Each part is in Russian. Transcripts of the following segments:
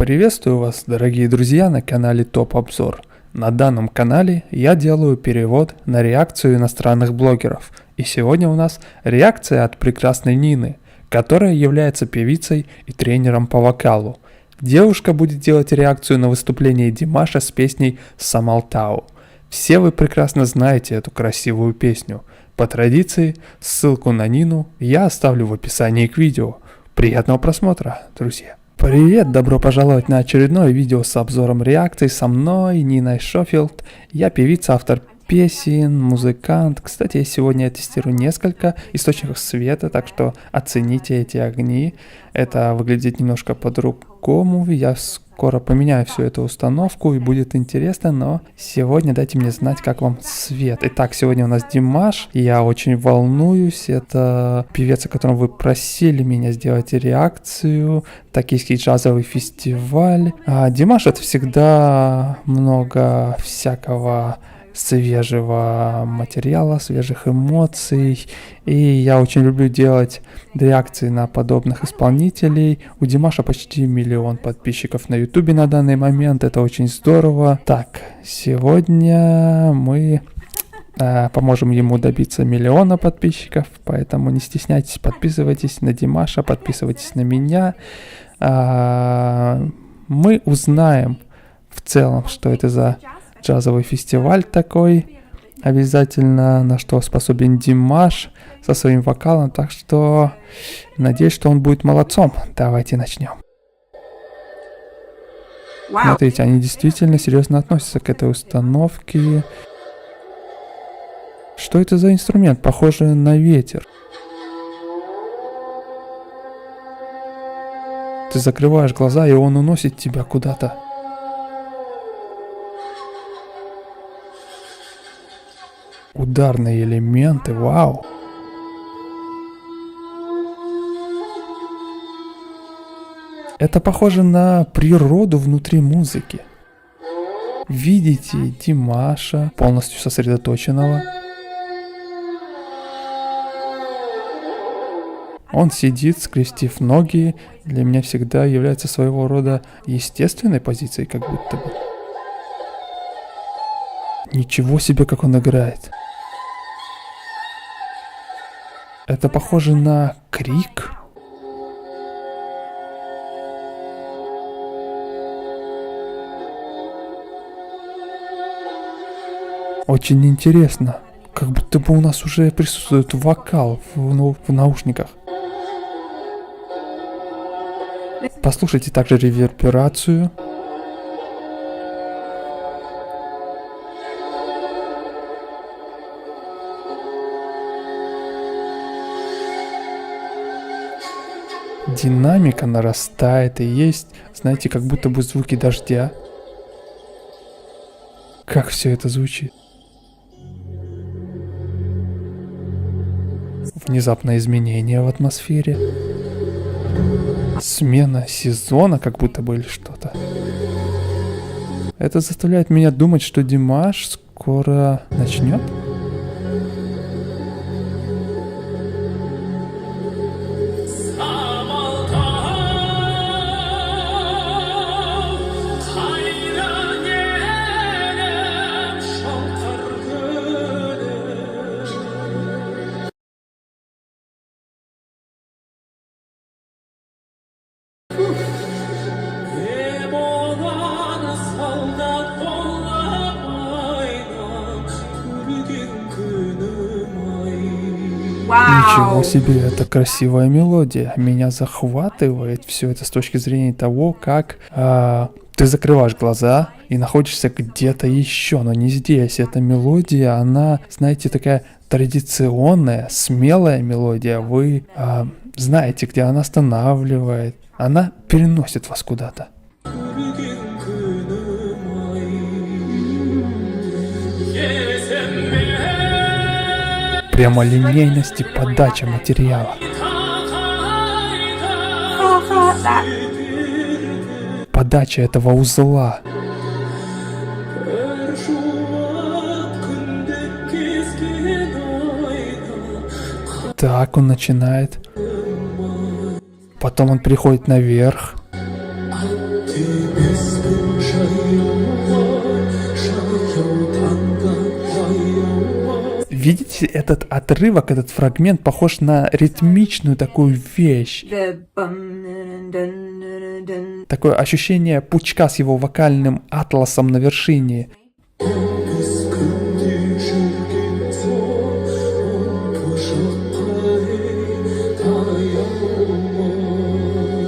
Приветствую вас, дорогие друзья, на канале Топ Обзор. На данном канале я делаю перевод на реакцию иностранных блогеров. И сегодня у нас реакция от прекрасной Нины, которая является певицей и тренером по вокалу. Девушка будет делать реакцию на выступление Димаша с песней «Самалтау». Все вы прекрасно знаете эту красивую песню. По традиции, ссылку на Нину я оставлю в описании к видео. Приятного просмотра, друзья! Привет, добро пожаловать на очередное видео с обзором реакций со мной, Ниной Шофилд. Я певица, автор песен, музыкант. Кстати, я сегодня тестирую несколько источников света, так что оцените эти огни. Это выглядит немножко по-другому. Я скоро поменяю всю эту установку и будет интересно, но сегодня дайте мне знать, как вам свет. Итак, сегодня у нас Димаш. Я очень волнуюсь. Это певец, о котором вы просили меня сделать реакцию. Токийский джазовый фестиваль. Димаш — это всегда много всякого свежего материала, свежих эмоций, и я очень люблю делать реакции на подобных исполнителей. У Димаша почти 1 миллион подписчиков на ютубе на данный момент, это очень здорово. Так, сегодня мы поможем ему добиться 1 миллиона подписчиков, поэтому не стесняйтесь, подписывайтесь на Димаша, подписывайтесь на меня. Мы узнаем в целом, что это за джазовый фестиваль такой, обязательно, на что способен Димаш со своим вокалом, так что надеюсь, что он будет молодцом. Давайте начнем. Смотрите, они действительно серьезно относятся к этой установке. Что это за инструмент? Похоже на ветер. Ты закрываешь глаза, и он уносит тебя куда-то. Ударные элементы, вау! Это похоже на природу внутри музыки. Видите Димаша, полностью сосредоточенного. Он сидит, скрестив ноги. Для меня всегда является своего рода естественной позицией, как будто бы. Ничего себе, как он играет. Это похоже на крик. Очень интересно. Как будто бы у нас уже присутствует вокал в наушниках. Послушайте также реверберацию. Динамика нарастает, и есть, знаете, как будто бы звуки дождя. Как все это звучит. Внезапное изменение в атмосфере. Смена сезона, как будто бы, или что-то. Это заставляет меня думать, что Димаш скоро начнет. Ничего себе, это красивая мелодия. Меня захватывает все это с точки зрения того, как ты закрываешь глаза и находишься где-то еще, но не здесь. Эта мелодия, она, знаете, такая традиционная, смелая мелодия. Вы знаете, где она останавливает. Она переносит вас куда-то. Прямолинейность и подача материала. Подача этого узла. Так он начинает. Потом он приходит наверх. Видите, этот отрывок, этот фрагмент похож на ритмичную такую вещь. Такое ощущение пучка с его вокальным атласом на вершине.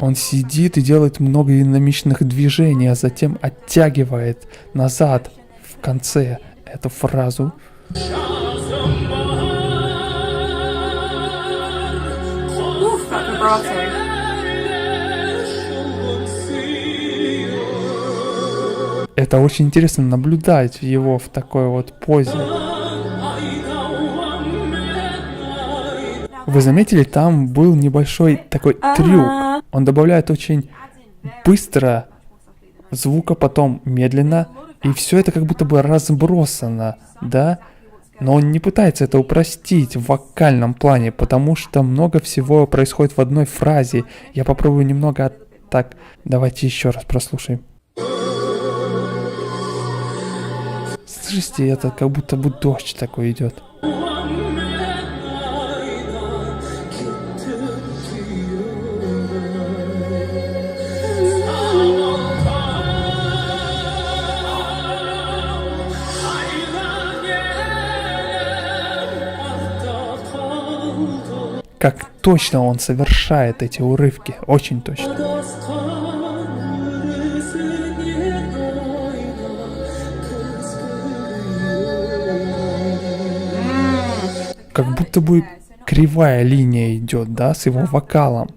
Он сидит и делает много динамичных движений, а затем оттягивает назад в конце эту фразу. Это очень интересно наблюдать его в такой вот позе. Вы заметили, там был небольшой такой трюк. Он добавляет очень быстро звука, потом медленно, и все это как будто бы разбросано, да? Но он не пытается это упростить в вокальном плане, потому что много всего происходит в одной фразе. Я попробую немного так. Давайте еще раз прослушаем. Слышите, это как будто бы дождь такой идет. Как точно он совершает эти урывки, очень точно. Как будто бы кривая линия идет, да, с его вокалом.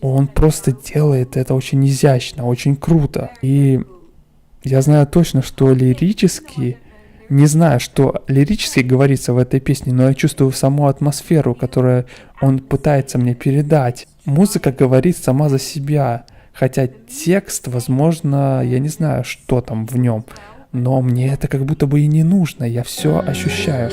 Он просто делает это очень изящно, очень круто. И я знаю точно, что лирически, не знаю, что лирически говорится в этой песне, но я чувствую саму атмосферу, которую он пытается мне передать. Музыка говорит сама за себя, хотя текст, возможно, я не знаю, что там в нем, но мне это как будто бы и не нужно, я все ощущаю.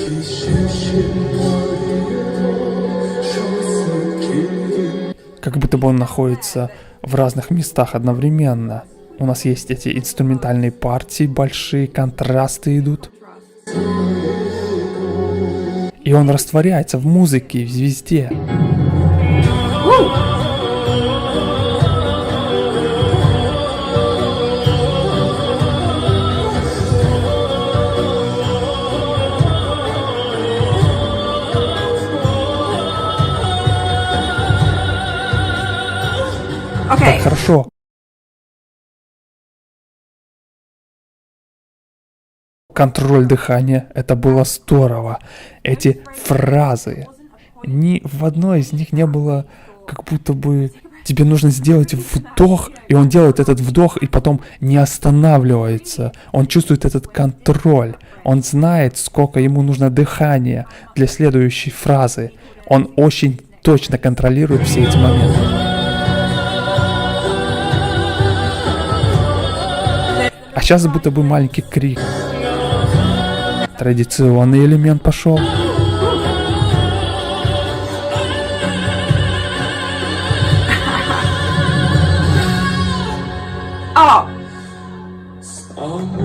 Как будто бы он находится в разных местах одновременно. У нас есть эти инструментальные партии, большие контрасты идут. И он растворяется в музыке, везде. Так хорошо. Контроль дыхания, это было здорово. Эти фразы, ни в одной из них не было как будто бы тебе нужно сделать вдох, и он делает этот вдох, и потом не останавливается. Он чувствует этот контроль. Он знает, сколько ему нужно дыхания для следующей фразы. Он очень точно контролирует все эти моменты. А сейчас будто бы маленький крик. Традиционный элемент пошел.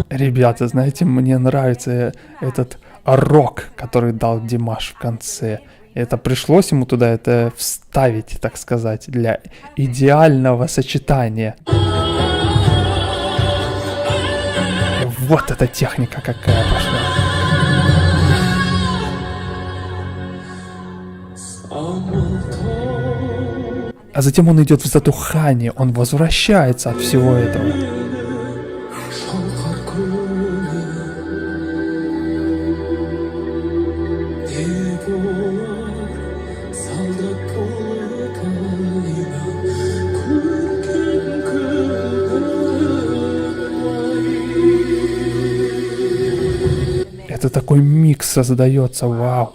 Ребята, знаете, мне нравится этот рок, который дал Димаш в конце. Это пришлось ему туда это вставить, так сказать, для идеального сочетания. Вот эта техника какая пошла. А затем он идет в затухание, он возвращается от всего этого. Это такой микс создается, вау.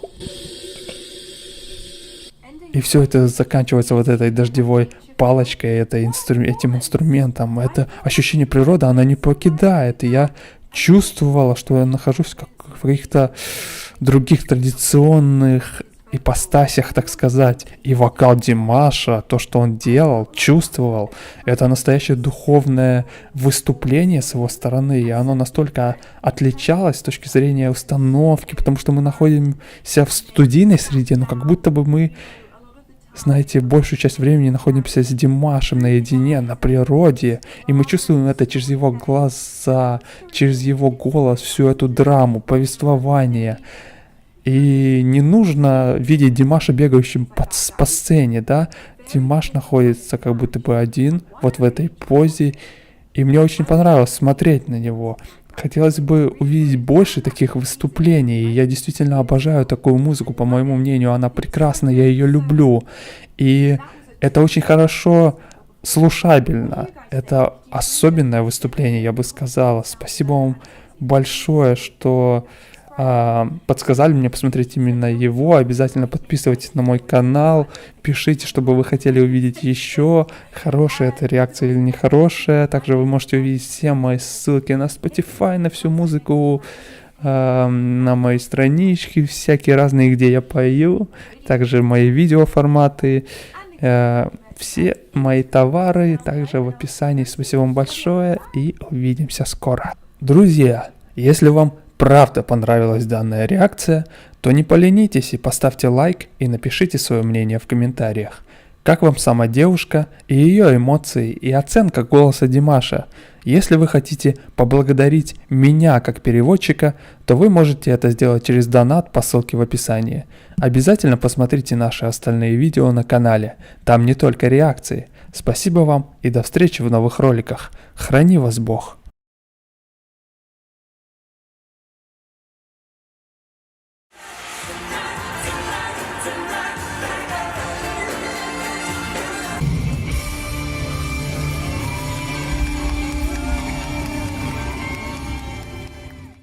И все это заканчивается вот этой дождевой палочкой, этим инструментом. Это ощущение природы, она не покидает. И я чувствовала, что я нахожусь в каких-то других традиционных ипостасях, так сказать. И вокал Димаша, то, что он делал, чувствовал, это настоящее духовное выступление с его стороны, и оно настолько отличалось с точки зрения установки, потому что мы находимся в студийной среде, но как будто бы мы, знаете, большую часть времени находимся с Димашем наедине, на природе, и мы чувствуем это через его глаза, через его голос, всю эту драму, повествование. И не нужно видеть Димаша бегающим по сцене, да? Димаш находится как будто бы один, вот в этой позе, и мне очень понравилось смотреть на него. Хотелось бы увидеть больше таких выступлений. Я действительно обожаю такую музыку, по моему мнению, она прекрасна, я ее люблю. И это очень хорошо слушабельно. Это особенное выступление, я бы сказала. Спасибо вам большое, что подсказали мне посмотреть именно его. Обязательно подписывайтесь на мой канал, пишите, чтобы вы хотели увидеть еще, хорошая это реакция или нехорошая. Также вы можете увидеть все мои ссылки на Spotify, на всю музыку, на мои странички, всякие разные, где я пою, также мои видеоформаты, все мои товары также в описании. Спасибо вам большое и увидимся скоро. Друзья, если вам правда понравилась данная реакция, то не поленитесь и поставьте лайк и напишите свое мнение в комментариях. Как вам сама девушка и ее эмоции и оценка голоса Димаша? Если вы хотите поблагодарить меня как переводчика, то вы можете это сделать через донат по ссылке в описании. Обязательно посмотрите наши остальные видео на канале, там не только реакции. Спасибо вам и до встречи в новых роликах. Храни вас Бог!